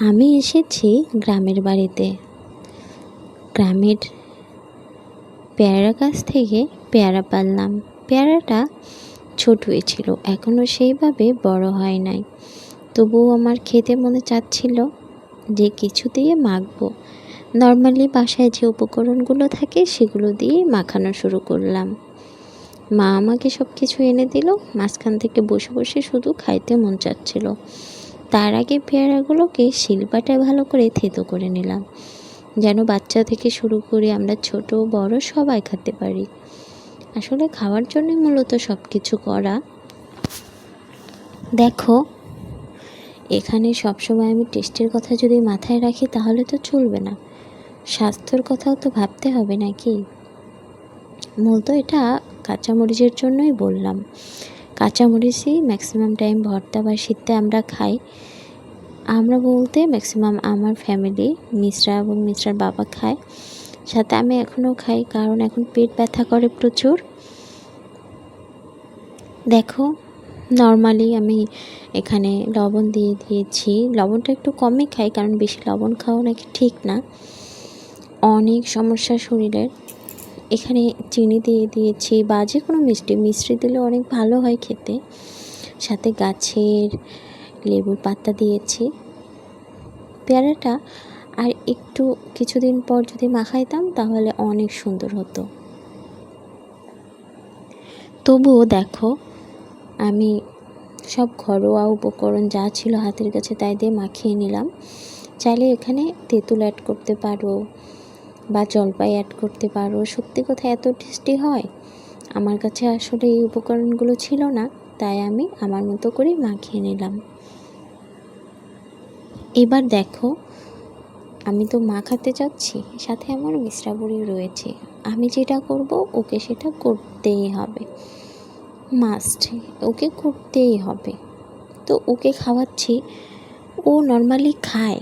আমি এসেছি গ্রামের বাড়িতে। গ্রামের পেয়ারা গাছ থেকে পেয়ারা পারলাম। পেয়ারাটা ছোটই ছিল, এখনও সেইভাবে বড় হয় নাই। তবুও আমার খেতে মনে চাচ্ছিল যে কিছু দিয়ে মাখবো। নর্মালি বাসায় যে উপকরণগুলো থাকে সেগুলো দিয়েই মাখানো শুরু করলাম। মা আমাকে সব কিছু এনে দিল, মাঝখান থেকে বসে বসে শুধু খাইতে মন চাচ্ছিল। তার আগে পেয়ারাগুলোকে শিলপাটায় ভালো করে থেতো করে নিলাম, যেন বাচ্চা থেকে শুরু করে আমরা ছোট বড় সবাই খেতে পারি। আসলে খাওয়ার জন্যই মূলত সব কিছু করা। দেখো, এখানে সবসময় আমি টেস্টের কথা যদি মাথায় রাখি তাহলে তো চলবে না, স্বাস্থ্যর কথাও তো ভাবতে হবে নাকি। মূলত এটা কাঁচামরিচের জন্যই বললাম। কাঁচামরিচই ম্যাক্সিমাম টাইম ভর্তা বা শীতে আমরা খাই। আমরা বলতে ম্যাক্সিমাম আমার ফ্যামিলি, মিশ্রা এবং মিশ্রার বাবা খায়, সাথে আমি এখনও খাই, কারণ এখন পেট ব্যথা করে প্রচুর। দেখো, নর্মালি আমি এখানে লবণ দিয়ে দিয়েছি। লবণটা একটু কমই খাই, কারণ বেশি লবণ খাওয়া নাকি ঠিক না, অনেক সমস্যা শরীরের। এখানে চিনি দিয়ে দিয়েছি, বা যে কোনো মিষ্টি দিলে অনেক ভালো হয় খেতে। সাথে গাছের লেবুর পাতা দিয়েছি। পেয়ারাটা আর একটু কিছুদিন পর যদি মাখাইতাম তাহলে অনেক সুন্দর হতো। তবুও দেখো, আমি সব ঘরোয়া উপকরণ যা ছিল হাতের কাছে তাই দিয়ে মাখিয়ে নিলাম। চাইলে এখানে তেঁতুল অ্যাড করতে পারো বা জলপাই অ্যাড করতে পারো। সত্যি কথা এত টেস্টি হয়। আমার কাছে আসলে এই উপকরণগুলো ছিল না, তাই আমি আমার মতো করে মাখিয়ে নিলাম। এবার দেখো, আমি তো মাখাতে যাচ্ছি, সাথে আমার মিশ্রা বুড়ি রয়েছে। আমি যেটা করব ওকে সেটা করতেই হবে, মাস্ট, ওকে করতেই হবে। তো ওকে খাওয়াচ্ছি। ও নর্মালি খায়,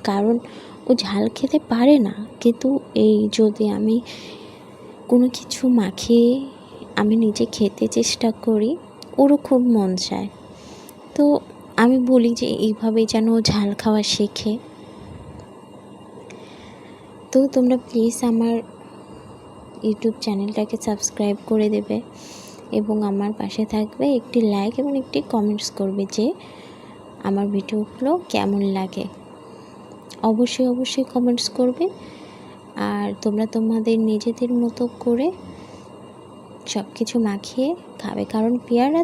কারণ ও ঝাল খেতে পারে না। কিন্তু এই যদি আমি কোনো কিছু মাখিয়ে আমি নিজে খেতে চেষ্টা করি, ওরও খুব মন চায়। তো আমি বলি যে এইভাবেই যেন ও ঝাল খাওয়া শেখে। তো তোমরা প্লিজ আমার ইউটিউব চ্যানেলটাকে সাবস্ক্রাইব করে দেবে এবং আমার পাশে থাকবে। একটি লাইক এবং একটি কমেন্টস করবে যে আমার ভিডিওগুলো কেমন লাগে। অবশ্যই কমেন্টস করবে। আর তোমরা তোমাদের নিজেদের মতো করে সব কিছু মাখিয়ে খাবে, কারণ পেয়ারা